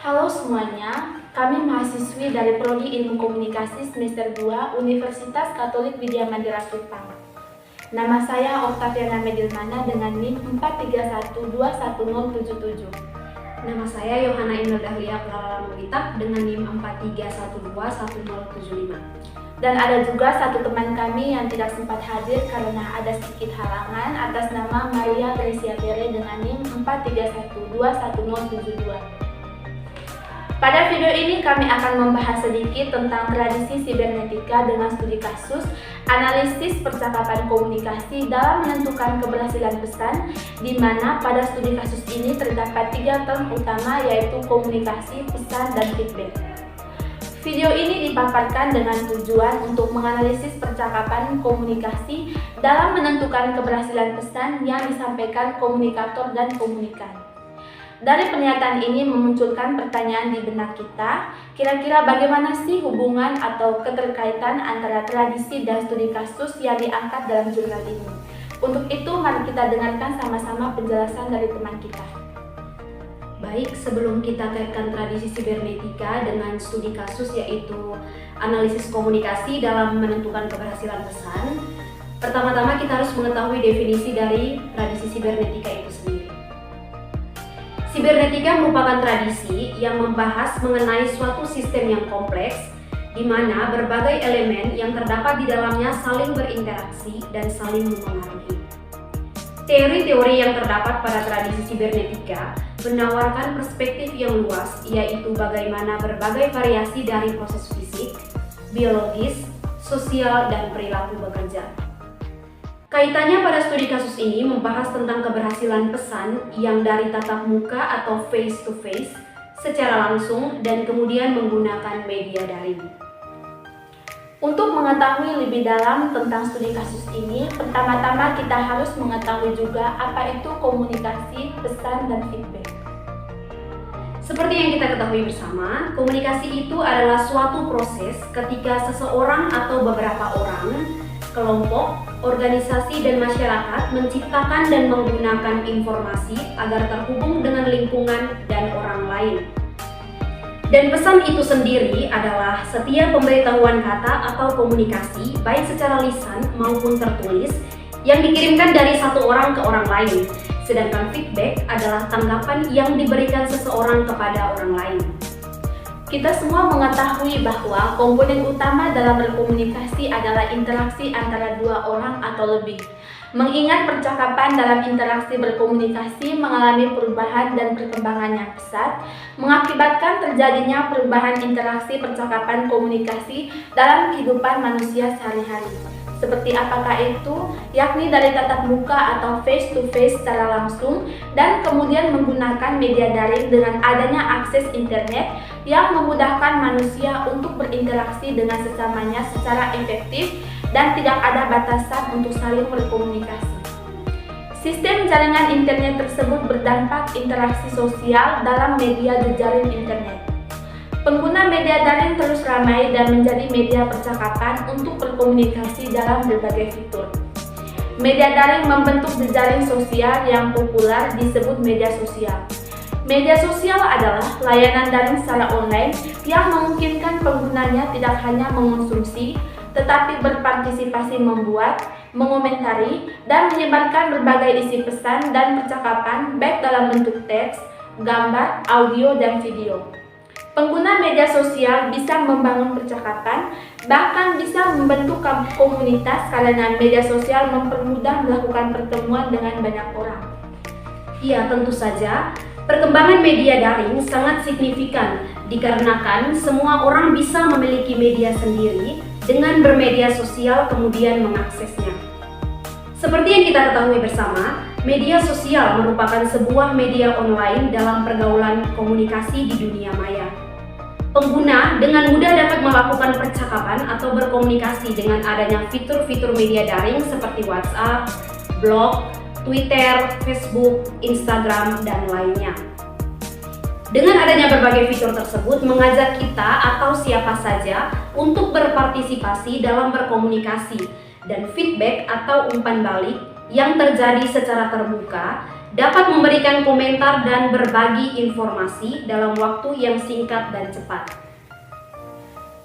Halo semuanya, kami mahasiswi dari Prodi Ilmu Komunikasi semester 2 Universitas Katolik Widya Mandira Kupang. Nama saya Octaviana Medilmana dengan NIM 431211077. Nama saya Yohana Inul Dahlia Pralala Melita dengan NIM 431211075. Dan ada juga satu teman kami yang tidak sempat hadir karena ada sedikit halangan atas nama Maria Gracia Bere dengan NIM 431211072. Pada video ini kami akan membahas sedikit tentang tradisi sibernetika dengan studi kasus, analisis percakapan komunikasi dalam menentukan keberhasilan pesan, di mana pada studi kasus ini terdapat 3 term utama yaitu komunikasi, pesan, dan feedback. Video ini dipaparkan dengan tujuan untuk menganalisis percakapan komunikasi dalam menentukan keberhasilan pesan yang disampaikan komunikator dan komunikan. Dari pernyataan ini memunculkan pertanyaan di benak kita, kira-kira bagaimana sih hubungan atau keterkaitan antara tradisi dan studi kasus yang diangkat dalam jurnal ini? Untuk itu, mari kita dengarkan sama-sama penjelasan dari teman kita. Baik, sebelum kita kaitkan tradisi sibernetika dengan studi kasus yaitu analisis komunikasi dalam menentukan keberhasilan pesan, pertama-tama kita harus mengetahui definisi dari tradisi sibernetika itu sendiri. Sibernetika merupakan tradisi yang membahas mengenai suatu sistem yang kompleks di mana berbagai elemen yang terdapat di dalamnya saling berinteraksi dan saling mempengaruhi. Teori-teori yang terdapat pada tradisi sibernetika menawarkan perspektif yang luas, yaitu bagaimana berbagai variasi dari proses fisik, biologis, sosial, dan perilaku bekerja. Kaitannya pada studi kasus ini membahas tentang keberhasilan pesan yang dari tatap muka atau face to face secara langsung dan kemudian menggunakan media daring. Untuk mengetahui lebih dalam tentang studi kasus ini, pertama-tama kita harus mengetahui juga apa itu komunikasi, pesan, dan feedback. Seperti yang kita ketahui bersama, komunikasi itu adalah suatu proses ketika seseorang atau beberapa orang, kelompok, organisasi, dan masyarakat menciptakan dan menggunakan informasi agar terhubung dengan lingkungan dan orang lain. Dan pesan itu sendiri adalah setiap pemberitahuan kata atau komunikasi, baik secara lisan maupun tertulis, yang dikirimkan dari satu orang ke orang lain. Sedangkan feedback adalah tanggapan yang diberikan seseorang kepada orang lain. Kita semua mengetahui bahwa komponen utama dalam berkomunikasi adalah interaksi antara dua orang atau lebih. Mengingat percakapan dalam interaksi berkomunikasi mengalami perubahan dan perkembangan yang pesat, mengakibatkan terjadinya perubahan interaksi percakapan komunikasi dalam kehidupan manusia sehari-hari. Seperti apakah itu? Yakni dari tatap muka atau face to face secara langsung dan kemudian menggunakan media daring dengan adanya akses internet yang memudahkan manusia untuk berinteraksi dengan sesamanya secara efektif dan tidak ada batasan untuk saling berkomunikasi. Sistem jaringan internet tersebut berdampak interaksi sosial dalam media jejaring internet. Pengguna media daring terus ramai dan menjadi media percakapan untuk berkomunikasi dalam berbagai fitur. Media daring membentuk jejaring sosial yang populer disebut media sosial. Media sosial adalah layanan daring secara online yang memungkinkan penggunanya tidak hanya mengonsumsi, tetapi berpartisipasi membuat, mengomentari, dan menyebarkan berbagai isi pesan dan percakapan baik dalam bentuk teks, gambar, audio, dan video. Pengguna media sosial bisa membangun percakapan, bahkan bisa membentuk komunitas karena media sosial mempermudah melakukan pertemuan dengan banyak orang. Iya, tentu saja, perkembangan media daring sangat signifikan dikarenakan semua orang bisa memiliki media sendiri dengan bermedia sosial kemudian mengaksesnya. Seperti yang kita ketahui bersama, media sosial merupakan sebuah media online dalam pergaulan komunikasi di dunia maya. Pengguna dengan mudah dapat melakukan percakapan atau berkomunikasi dengan adanya fitur-fitur media daring seperti WhatsApp, blog, Twitter, Facebook, Instagram, dan lainnya. Dengan adanya berbagai fitur tersebut mengajak kita atau siapa saja untuk berpartisipasi dalam berkomunikasi, dan feedback atau umpan balik yang terjadi secara terbuka dapat memberikan komentar dan berbagi informasi dalam waktu yang singkat dan cepat.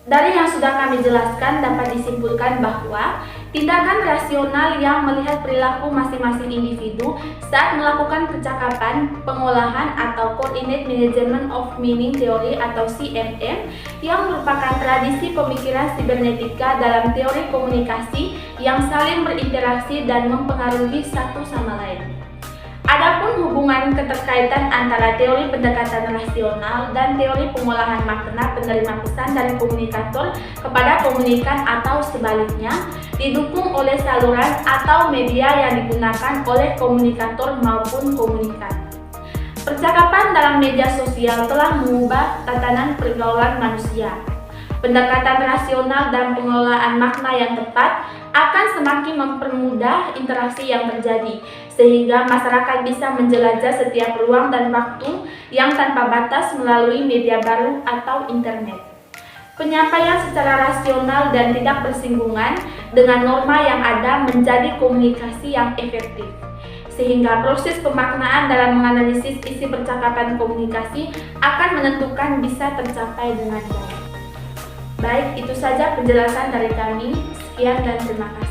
Dari yang sudah kami jelaskan dapat disimpulkan bahwa tindakan rasional yang melihat perilaku masing-masing individu saat melakukan percakapan, pengolahan atau Coordinate Management of Meaning Theory atau CMM yang merupakan tradisi pemikiran sibernetika dalam teori komunikasi yang saling berinteraksi dan mempengaruhi satu sama lain. Adapun hubungan keterkaitan antara teori pendekatan rasional dan teori pengolahan makna penerima pesan dari komunikator kepada komunikan atau sebaliknya didukung oleh saluran atau media yang digunakan oleh komunikator maupun komunikan. Percakapan dalam media sosial telah mengubah tatanan pergaulan manusia. Pendekatan rasional dan pengelolaan makna yang tepat akan semakin mempermudah interaksi yang terjadi, sehingga masyarakat bisa menjelajah setiap ruang dan waktu yang tanpa batas melalui media baru atau internet. Penyampaian secara rasional dan tidak bersinggungan dengan norma yang ada menjadi komunikasi yang efektif, sehingga proses pemaknaan dalam menganalisis isi percakapan komunikasi akan menentukan bisa tercapai dengan baik. Baik, itu saja penjelasan dari kami. Sekian dan terima kasih.